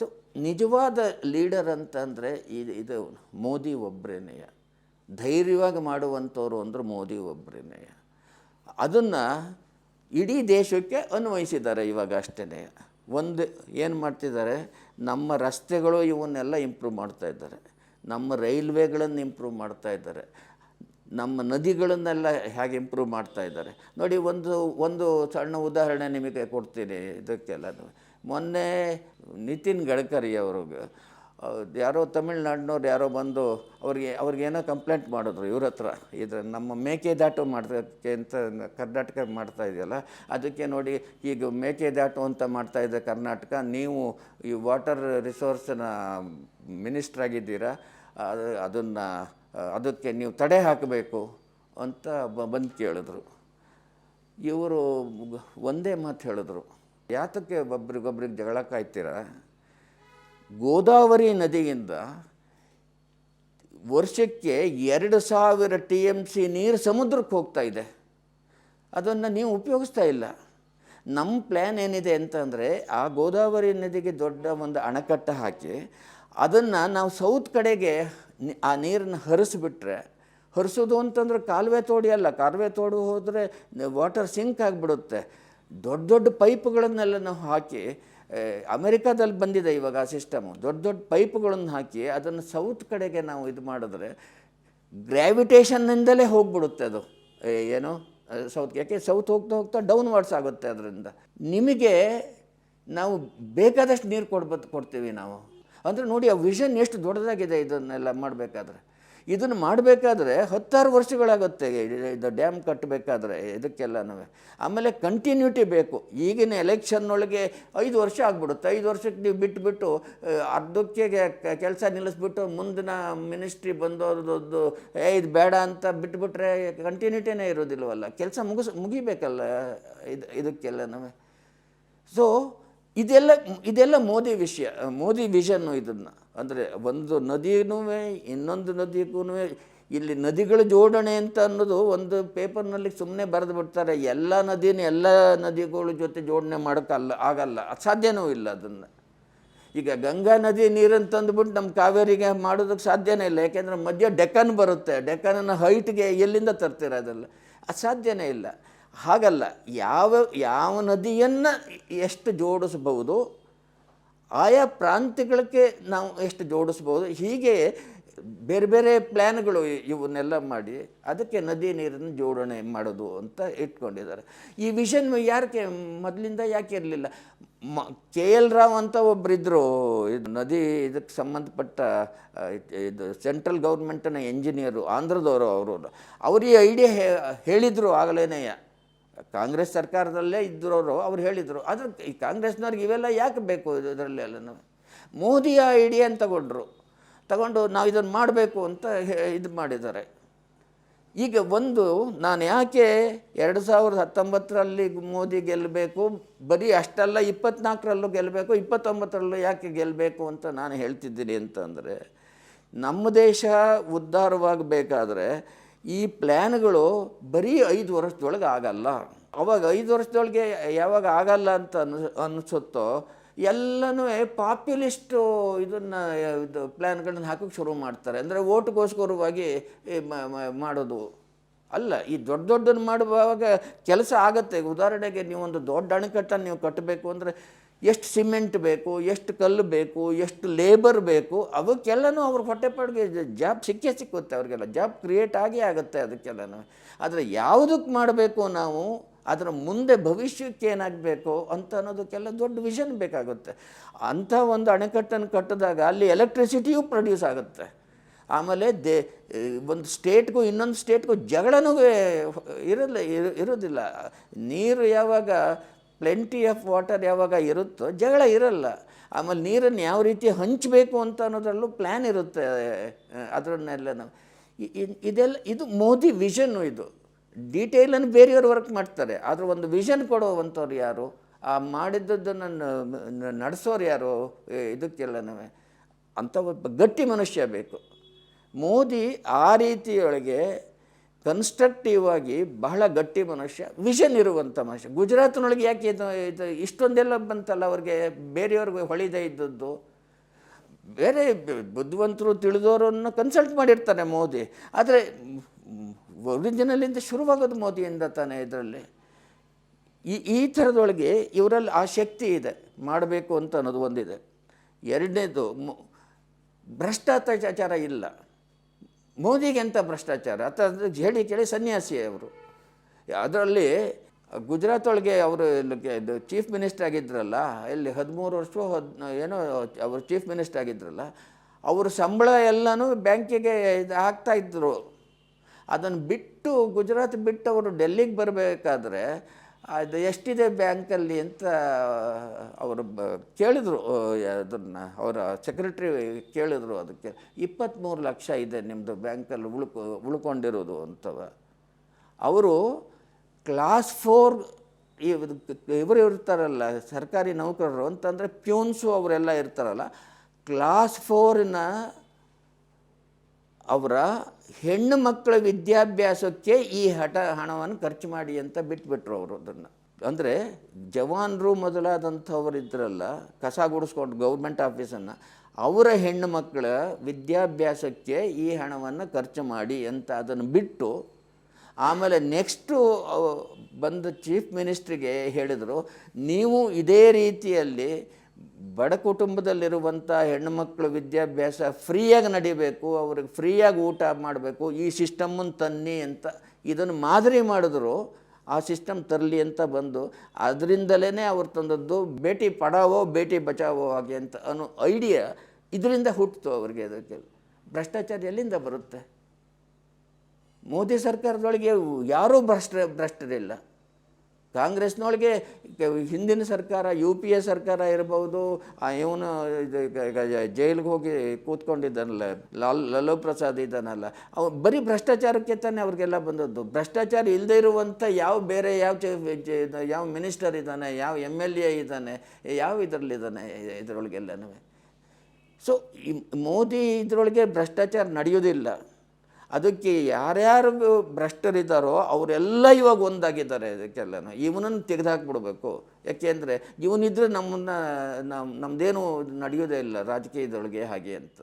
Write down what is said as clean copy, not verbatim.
So ನಿಜವಾದ leader ಅಂತಂದರೆ ಇದು ಮೋದಿ ಒಬ್ಬರೇನೆ. ಧೈರ್ಯವಾಗಿ ಮಾಡುವಂಥವ್ರು ಅಂದ್ರೆ ಮೋದಿ ಒಬ್ಬರೇನೆ. ಅದನ್ನು ಇಡೀ ದೇಶಕ್ಕೆ ಅನ್ವಯಿಸಿದ್ದಾರೆ ಇವಾಗ ಅಷ್ಟೇ. ಒಂದು ಏನು ಮಾಡ್ತಿದ್ದಾರೆ, ನಮ್ಮ ರಸ್ತೆಗಳು ಇವನ್ನೆಲ್ಲ ಇಂಪ್ರೂವ್ ಮಾಡ್ತಾಯಿದ್ದಾರೆ, ನಮ್ಮ ರೈಲ್ವೆಗಳನ್ನು ಇಂಪ್ರೂವ್ ಮಾಡ್ತಾಯಿದ್ದಾರೆ, ನಮ್ಮ ನದಿಗಳನ್ನೆಲ್ಲ ಹೇಗೆ ಇಂಪ್ರೂವ್ ಮಾಡ್ತಾಯಿದ್ದಾರೆ ನೋಡಿ. ಒಂದು ಸಣ್ಣ ಉದಾಹರಣೆ ನಿಮಗೆ ಕೊಡ್ತೀನಿ ಇದಕ್ಕೆಲ್ಲ. ಮೊನ್ನೆ ನಿತಿನ್ ಗಡ್ಕರಿ ಅವ್ರಿಗೆ ಯಾರೋ ತಮಿಳ್ನಾಡಿನವ್ರು ಯಾರೋ ಬಂದು ಅವ್ರಿಗೇನೋ ಕಂಪ್ಲೇಂಟ್ ಮಾಡಿದ್ರು ಇವ್ರ ಹತ್ರ. ಇದು ನಮ್ಮ ಮೇಕೆದಾಟು ಮಾಡೋಕ್ಕೆ ಅಂತ ಕರ್ನಾಟಕ ಮಾಡ್ತಾ ಇದೆಯಲ್ಲ, ಅದಕ್ಕೆ ನೋಡಿ ಈಗ ಮೇಕೆದಾಟು ಅಂತ ಮಾಡ್ತಾಯಿದ್ದೆ ಕರ್ನಾಟಕ, ನೀವು ಈ ವಾಟರ್ ರಿಸೋರ್ಸ್ನ ಮಿನಿಸ್ಟ್ರಾಗಿದ್ದೀರಾ, ಅದಕ್ಕೆ ನೀವು ತಡೆ ಹಾಕಬೇಕು ಅಂತ ಬಂದು ಕೇಳಿದ್ರು. ಇವರು ಒಂದೇ ಮಾತು ಹೇಳಿದ್ರು, ಯಾತಕ್ಕೆ ಒಬ್ರಿಗೊಬ್ರಿಗೆ ಜಗಳ ಕಾಯ್ತೀರಾ? ಗೋದಾವರಿ ನದಿಯಿಂದ ವರ್ಷಕ್ಕೆ 2000 TMC ನೀರು ಸಮುದ್ರಕ್ಕೆ ಹೋಗ್ತಾ ಇದೆ, ಅದನ್ನು ನೀವು ಉಪಯೋಗಿಸ್ತಾ ಇಲ್ಲ. ನಮ್ಮ ಪ್ಲ್ಯಾನ್ ಏನಿದೆ ಅಂತಂದರೆ ಆ ಗೋದಾವರಿ ನದಿಗೆ ದೊಡ್ಡ ಒಂದು ಅಣೆಕಟ್ಟು ಹಾಕಿ ಅದನ್ನು ನಾವು ಸೌತ್ ಕಡೆಗೆ ಆ ನೀರನ್ನು ಹರಿಸ್ಬಿಟ್ರೆ, ಹರಿಸೋದು ಅಂತಂದ್ರೆ ಕಾಲುವೆ ತೋಡಿ ಅಲ್ಲ, ಕಾಲುವೆ ತೋಡು ಹೋದರೆ ವಾಟರ್ ಸಿಂಕ್ ಆಗಿಬಿಡುತ್ತೆ. ದೊಡ್ಡ ದೊಡ್ಡ ಪೈಪ್ಗಳನ್ನೆಲ್ಲ ನಾವು ಹಾಕಿ, ಅಮೆರಿಕಾದಲ್ಲಿ ಬಂದಿದೆ ಇವಾಗ ಆ ಸಿಸ್ಟಮು, ದೊಡ್ಡ ದೊಡ್ಡ ಪೈಪ್ಗಳನ್ನು ಹಾಕಿ ಅದನ್ನು ಸೌತ್ ಕಡೆಗೆ ನಾವು ಇದು ಮಾಡಿದ್ರೆ ಗ್ರ್ಯಾವಿಟೇಷನ್ನಿಂದಲೇ ಹೋಗ್ಬಿಡುತ್ತೆ ಅದು ಏನು ಸೌತ್. ಯಾಕೆ ಸೌತ್ ಹೋಗ್ತಾ ಹೋಗ್ತಾ ಡೌನ್ವರ್ಡ್ಸ್ ಆಗುತ್ತೆ. ಅದರಿಂದ ನಿಮಗೆ ನಾವು ಬೇಕಾದಷ್ಟು ನೀರು ಕೊಡ್ತೀವಿ ನಾವು. ಅಂದರೆ ನೋಡಿ ಆ ವಿಷನ್ ಎಷ್ಟು ದೊಡ್ಡದಾಗಿದೆ. ಇದನ್ನೆಲ್ಲ ಮಾಡಬೇಕಾದ್ರೆ, ಇದನ್ನು ಮಾಡಬೇಕಾದ್ರೆ 10 ವರ್ಷಗಳಾಗುತ್ತೆ ಇದು ಡ್ಯಾಮ್ ಕಟ್ಟಬೇಕಾದ್ರೆ ಇದಕ್ಕೆಲ್ಲನೂ. ಆಮೇಲೆ ಕಂಟಿನ್ಯೂಟಿ ಬೇಕು. ಈಗಿನ ಎಲೆಕ್ಷನ್ನೊಳಗೆ 5 ವರ್ಷ ಆಗಿಬಿಡುತ್ತೆ. 5 ವರ್ಷಕ್ಕೆ ನೀವು ಬಿಟ್ಟುಬಿಟ್ಟು ಅರ್ಧಕ್ಕೆ ಕೆಲಸ ನಿಲ್ಲಿಸ್ಬಿಟ್ಟು ಮುಂದಿನ ಮಿನಿಸ್ಟ್ರಿ ಬಂದವ್ರದ್ದು ಇದು ಬೇಡ ಅಂತ ಬಿಟ್ಟುಬಿಟ್ರೆ ಕಂಟಿನ್ಯೂಟಿನೇ ಇರೋದಿಲ್ವಲ್ಲ, ಕೆಲಸ ಮುಗಿಬೇಕಲ್ಲ ಇದಕ್ಕೆಲ್ಲನೂ. ಸೊ ಇದೆಲ್ಲ ಮೋದಿ ವಿಷಯ, ಮೋದಿ ವಿಷನ್ನು. ಇದನ್ನು ಅಂದರೆ ಒಂದು ನದಿನೂ ಇನ್ನೊಂದು ನದಿಗೂ ಇಲ್ಲಿ ನದಿಗಳ ಜೋಡಣೆ ಅಂತ ಅನ್ನೋದು ಒಂದು ಪೇಪರ್ನಲ್ಲಿ ಸುಮ್ಮನೆ ಬರೆದು ಬಿಡ್ತಾರೆ. ಎಲ್ಲ ನದಿಗಳ ಜೊತೆ ಜೋಡಣೆ ಆಗಲ್ಲ, ಸಾಧ್ಯವೂ ಇಲ್ಲ ಅದನ್ನು. ಈಗ ಗಂಗಾ ನದಿ ನೀರನ್ನು ತಂದುಬಿಟ್ಟು ನಮ್ಮ ಕಾವೇರಿಗೆ ಮಾಡೋದಕ್ಕೆ ಸಾಧ್ಯನೇ ಇಲ್ಲ. ಯಾಕೆಂದರೆ ಮಧ್ಯ ಡೆಕ್ಕನ್ ಬರುತ್ತೆ, ಡೆಕ್ಕನ್ನ ಹೈಟ್ಗೆ ಎಲ್ಲಿಂದ ತರ್ತೀರ? ಅದೆಲ್ಲ ಸಾಧ್ಯನೇ ಇಲ್ಲ. ಹಾಗಲ್ಲ, ಯಾವ ನದಿಯನ್ನು ಎಷ್ಟು ಜೋಡಿಸ್ಬೋದು, ಆಯಾ ಪ್ರಾಂತ್ಯಗಳಿಗೆ ನಾವು ಎಷ್ಟು ಜೋಡಿಸ್ಬೋದು, ಹೀಗೆ ಬೇರೆ ಬೇರೆ ಪ್ಲ್ಯಾನ್ಗಳು ಇವನ್ನೆಲ್ಲ ಮಾಡಿ ಅದಕ್ಕೆ ನದಿ ನೀರನ್ನು ಜೋಡಣೆ ಮಾಡೋದು ಅಂತ ಇಟ್ಕೊಂಡಿದ್ದಾರೆ. ಈ ವಿಷನ್ ಯಾಕೆ ಮೊದಲಿಂದ ಯಾಕೆ ಇರಲಿಲ್ಲ? KL ರಾವ್ ಅಂತ ಒಬ್ಬರಿದ್ದರು, ಇದು ನದಿ ಇದಕ್ಕೆ ಸಂಬಂಧಪಟ್ಟ ಇದು ಸೆಂಟ್ರಲ್ ಗೌರ್ಮೆಂಟಿನ ಎಂಜಿನಿಯರು, ಆಂಧ್ರದವರು. ಅವರು ಈ ಐಡಿಯಾ ಹೇಳಿದರು ಆಗಲೇ. ಕಾಂಗ್ರೆಸ್ ಸರ್ಕಾರದಲ್ಲೇ ಇದ್ದವರು ಅವ್ರು ಹೇಳಿದರು. ಆದರೆ ಈ ಕಾಂಗ್ರೆಸ್ನವ್ರಿಗೆ ಇವೆಲ್ಲ ಯಾಕೆ ಬೇಕು? ಇದರಲ್ಲಿ ಎಲ್ಲ ಮೋದಿ ಆ ಐಡಿಯಾ ತಗೊಂಡು ನಾವು ಇದನ್ನು ಮಾಡಬೇಕು ಅಂತ ಇದು ಮಾಡಿದ್ದಾರೆ. ಈಗ ನಾನು ಯಾಕೆ 2019ರಲ್ಲಿ ಮೋದಿ ಗೆಲ್ಲಬೇಕು, ಬರೀ ಅಷ್ಟಲ್ಲ 24ರಲ್ಲೂ ಗೆಲ್ಲಬೇಕು, 29ರಲ್ಲೂ ಯಾಕೆ ಗೆಲ್ಲಬೇಕು ಅಂತ ನಾನು ಹೇಳ್ತಿದ್ದೀನಿ ಅಂತಂದರೆ, ನಮ್ಮ ದೇಶ ಉದ್ಧಾರವಾಗಬೇಕಾದ್ರೆ ಈ ಪ್ಲ್ಯಾನ್ಗಳು ಬರೀ 5 ವರ್ಷದೊಳಗೆ ಆಗಲ್ಲ. ಅವಾಗ 5 ವರ್ಷದೊಳಗೆ ಯಾವಾಗ ಆಗಲ್ಲ ಅಂತ ಅನಿಸುತ್ತೋ ಎಲ್ಲನೂ ಪಾಪ್ಯುಲಿಸ್ಟು ಇದು ಪ್ಲ್ಯಾನ್ಗಳನ್ನ ಹಾಕೋಕ್ಕೆ ಶುರು ಮಾಡ್ತಾರೆ. ಅಂದರೆ ಓಟ್ಗೋಸ್ಕರವಾಗಿ ಮಾಡೋದು ಅಲ್ಲ. ಈ ದೊಡ್ಡದನ್ನು ಮಾಡುವಾಗ ಕೆಲಸ ಆಗುತ್ತೆ. ಉದಾಹರಣೆಗೆ ನೀವೊಂದು ದೊಡ್ಡ ಅಣೆಕಟ್ಟನ್ನು ನೀವು ಕಟ್ಟಬೇಕು ಅಂದರೆ ಎಷ್ಟು ಸಿಮೆಂಟ್ ಬೇಕು, ಎಷ್ಟು ಕಲ್ಲು ಬೇಕು, ಎಷ್ಟು ಲೇಬರ್ ಬೇಕು, ಅವಕ್ಕೆಲ್ಲನೂ ಅವ್ರ ಹೊಟ್ಟೆಪಾಡಿಗೆ ಜಾಬ್ ಸಿಕ್ಕುತ್ತೆ. ಅವ್ರಿಗೆಲ್ಲ ಜಾಬ್ ಕ್ರಿಯೇಟ್ ಆಗುತ್ತೆ ಅದಕ್ಕೆಲ್ಲನೂ. ಆದರೆ ಯಾವುದಕ್ಕೆ ಮಾಡಬೇಕು ನಾವು, ಅದರ ಮುಂದೆ ಭವಿಷ್ಯಕ್ಕೆ ಏನಾಗಬೇಕು ಅಂತ ಅನ್ನೋದಕ್ಕೆಲ್ಲ ದೊಡ್ಡ ವಿಷನ್ ಬೇಕಾಗುತ್ತೆ. ಅಂಥ ಒಂದು ಅಣೆಕಟ್ಟನ್ನು ಕಟ್ಟಿದಾಗ ಅಲ್ಲಿ ಎಲೆಕ್ಟ್ರಿಸಿಟಿಯೂ ಪ್ರೊಡ್ಯೂಸ್ ಆಗುತ್ತೆ. ಆಮೇಲೆ ಒಂದು ಸ್ಟೇಟ್ಗೂ ಇನ್ನೊಂದು ಸ್ಟೇಟ್ಗೂ ಜಗಳನೂ ಇರೋದಿಲ್ಲ. ನೀರು ಯಾವಾಗ ಪ್ಲೆಂಟಿ ಆಫ್ ವಾಟರ್ ಯಾವಾಗ ಇರುತ್ತೋ ಜಗಳ ಇರಲ್ಲ. ಆಮೇಲೆ ನೀರನ್ನು ಯಾವ ರೀತಿ ಹಂಚಬೇಕು ಅಂತ ಅನ್ನೋದ್ರಲ್ಲೂ ಪ್ಲ್ಯಾನ್ ಇರುತ್ತೆ. ಅದರನ್ನೆಲ್ಲ ನಾವು ಇದು ಮೋದಿ ವಿಷನ್ನು. ಇದು ಡೀಟೇಲನ್ನು ಬೇರೆಯವರು ವರ್ಕ್ ಮಾಡ್ತಾರೆ, ಆದರೆ ಒಂದು ವಿಷನ್ ಕೊಡುವಂಥವ್ರು ಯಾರು, ಆ ಮಾಡಿದ್ದನ್ನು ನಡೆಸೋರು ಯಾರು, ಇದಕ್ಕೆಲ್ಲನೂ ಅಂಥ ಒಬ್ಬ ಗಟ್ಟಿ ಮನುಷ್ಯ ಬೇಕು. ಮೋದಿ ಆ ರೀತಿಯೊಳಗೆ ಕನ್ಸ್ಟ್ರಕ್ಟಿವ್ ಆಗಿ ಬಹಳ ಗಟ್ಟಿ ಮನುಷ್ಯ, ವಿಷನ್ ಇರುವಂಥ ಮನುಷ್ಯ. ಗುಜರಾತ್ನೊಳಗೆ ಯಾಕೆ ಇದು ಇಷ್ಟೊಂದೆಲ್ಲ ಬಂತಲ್ಲ ಅವ್ರಿಗೆ, ಬೇರೆಯವ್ರಿಗೆ ಹೊಳಿದೇ ಇದ್ದದ್ದು ಬೇರೆ ಬುದ್ಧಿವಂತರು ತಿಳಿದವರನ್ನು ಕನ್ಸಲ್ಟ್ ಮಾಡಿರ್ತಾನೆ ಮೋದಿ. ಆದರೆ ಒರಿಜಿನಲಿಂದ ಶುರುವಾಗೋದು ಮೋದಿಯಿಂದ ತಾನೇ. ಇದರಲ್ಲಿ ಈ ಥರದೊಳಗೆ ಇವರಲ್ಲಿ ಆ ಶಕ್ತಿ ಇದೆ, ಮಾಡಬೇಕು ಅಂತ ಅನ್ನೋದು ಒಂದಿದೆ. ಎರಡನೇದು ಭ್ರಷ್ಟಾಚಾರ ಇಲ್ಲ. ಮೋದಿಗೆ ಎಂಥ ಭ್ರಷ್ಟಾಚಾರ ಅಥವಾ ಹೇಳಿ ಕೇಳಿ ಸನ್ಯಾಸಿ ಅವರು. ಅದರಲ್ಲಿ ಗುಜರಾತ್ ಒಳಗೆ ಅವರು ಚೀಫ್ ಮಿನಿಸ್ಟರ್ ಆಗಿದ್ರಲ್ಲ, ಇಲ್ಲಿ 13 ವರ್ಷ ಏನೋ ಅವರು ಚೀಫ್ ಮಿನಿಸ್ಟರ್ ಆಗಿದ್ರಲ್ಲ, ಅವ್ರ ಸಂಬಳ ಎಲ್ಲನೂ ಬ್ಯಾಂಕಿಗೆ ಇದು ಹಾಕ್ತಾಯಿದ್ರು. ಅದನ್ನು ಬಿಟ್ಟು ಗುಜರಾತ್ ಬಿಟ್ಟು ಅವರು ಡೆಲ್ಲಿಗೆ ಬರಬೇಕಾದ್ರೆ ಅದು ಎಷ್ಟಿದೆ ಬ್ಯಾಂಕಲ್ಲಿ ಅಂತ ಅವರು ಕೇಳಿದ್ರು. ಅದನ್ನು ಅವರ ಸೆಕ್ರೆಟ್ರಿ ಕೇಳಿದ್ರು. ಅದಕ್ಕೆ 23 ಲಕ್ಷ ಇದೆ ನಿಮ್ಮದು ಬ್ಯಾಂಕಲ್ಲಿ ಉಳ್ಕೊಂಡಿರೋದು ಅಂತವ. ಅವರು ಕ್ಲಾಸ್ 4 ಇವರು ಇರ್ತಾರಲ್ಲ ಸರ್ಕಾರಿ ನೌಕರರು ಅಂತಂದರೆ ಪ್ಯೂನ್ಸು ಅವರೆಲ್ಲ ಇರ್ತಾರಲ್ಲ, ಕ್ಲಾಸ್ 4ನ ಅವರ ಹೆಣ್ಣು ಮಕ್ಕಳ ವಿದ್ಯಾಭ್ಯಾಸಕ್ಕೆ ಈ ಹಣವನ್ನು ಖರ್ಚು ಮಾಡಿ ಅಂತ ಬಿಟ್ಬಿಟ್ರು ಅವರು ಅದನ್ನು. ಅಂದರೆ ಜವಾನರು ಮೊದಲಾದಂಥವ್ರು ಇದ್ರಲ್ಲ, ಕಸ ಗುಡಿಸ್ಕೊಂಡು ಗೌರ್ಮೆಂಟ್ ಆಫೀಸನ್ನು, ಅವರ ಹೆಣ್ಣು ಮಕ್ಕಳ ವಿದ್ಯಾಭ್ಯಾಸಕ್ಕೆ ಈ ಹಣವನ್ನು ಖರ್ಚು ಮಾಡಿ ಅಂತ ಅದನ್ನು ಬಿಟ್ಟು, ಆಮೇಲೆ ನೆಕ್ಸ್ಟು ಬಂದ ಚೀಫ್ ಮಿನಿಸ್ಟ್ರಿಗೆ ಹೇಳಿದರು, ನೀವು ಇದೇ ರೀತಿಯಲ್ಲಿ ಬಡ ಕುಟುಂಬದಲ್ಲಿರುವಂಥ ಹೆಣ್ಣುಮಕ್ಕಳು ವಿದ್ಯಾಭ್ಯಾಸ ಫ್ರೀಯಾಗಿ ನಡಿಬೇಕು, ಅವ್ರಿಗೆ ಫ್ರೀಯಾಗಿ ಊಟ ಮಾಡಬೇಕು, ಈ ಸಿಸ್ಟಮ್ಮನ್ನು ತನ್ನಿ ಅಂತ ಇದನ್ನು ಮಾದರಿ ಮಾಡಿದ್ರು. ಆ ಸಿಸ್ಟಮ್ ತರಲಿ ಅಂತ ಬಂದು ಅದರಿಂದಲೇ ಅವ್ರು ತಂದದ್ದು ಬೇಟಿ ಪಡಾವೋ ಬೇಟಿ ಬಚಾವೋ ಹಾಗೆ ಅಂತ ಅನ್ನೋ ಐಡಿಯಾ ಇದರಿಂದ ಹುಟ್ಟಿತು ಅವ್ರಿಗೆ. ಅದಕ್ಕೆ ಭ್ರಷ್ಟಾಚಾರ ಎಲ್ಲಿಂದ ಬರುತ್ತೆ? ಮೋದಿ ಸರ್ಕಾರದೊಳಗೆ ಯಾರೂ ಭ್ರಷ್ಟರಿಲ್ಲ. ಕಾಂಗ್ರೆಸ್ನೊಳಗೆ ಹಿಂದಿನ ಸರ್ಕಾರ UPA ಸರ್ಕಾರ ಇರ್ಬೋದು, ಇವನು ಜೈಲಿಗೆ ಹೋಗಿ ಕೂತ್ಕೊಂಡಿದ್ದಾನಲ್ಲ ಲಾಲೂ ಪ್ರಸಾದ್ ಇದ್ದಾನಲ್ಲ, ಅವ ಬರೀ ಭ್ರಷ್ಟಾಚಾರಕ್ಕೆ ತಾನೇ ಅವ್ರಿಗೆಲ್ಲ ಬಂದದ್ದು. ಭ್ರಷ್ಟಾಚಾರ ಇಲ್ಲದೆ ಇರುವಂಥ ಬೇರೆ ಯಾವ ಮಿನಿಸ್ಟರ್ ಇದ್ದಾನೆ, ಯಾವ MLA ಇದ್ದಾನೆ, ಯಾವ ಇದರಲ್ಲಿದ್ದಾನೆ ಇದರೊಳಗೆಲ್ಲನೂ. ಸೊ ಈ ಮೋದಿ ಇದರೊಳಗೆ ಭ್ರಷ್ಟಾಚಾರ ನಡೆಯೋದಿಲ್ಲ. ಅದಕ್ಕೆ ಯಾರ್ಯಾರು ಭ್ರಷ್ಟರಿದ್ದಾರೋ ಅವರೆಲ್ಲ ಇವಾಗ ಒಂದಾಗಿದ್ದಾರೆ. ಇದಕ್ಕೆಲ್ಲನೂ ಇವನನ್ನು ತೆಗೆದುಹಾಕ್ಬಿಡ್ಬೇಕು. ಯಾಕೆಂದರೆ ಇವನಿದ್ರೆ ನಮ್ಮದೇನು ನಡೆಯೋದೇ ಇಲ್ಲ ರಾಜಕೀಯದೊಳಗೆ ಹಾಗೆ ಅಂತ.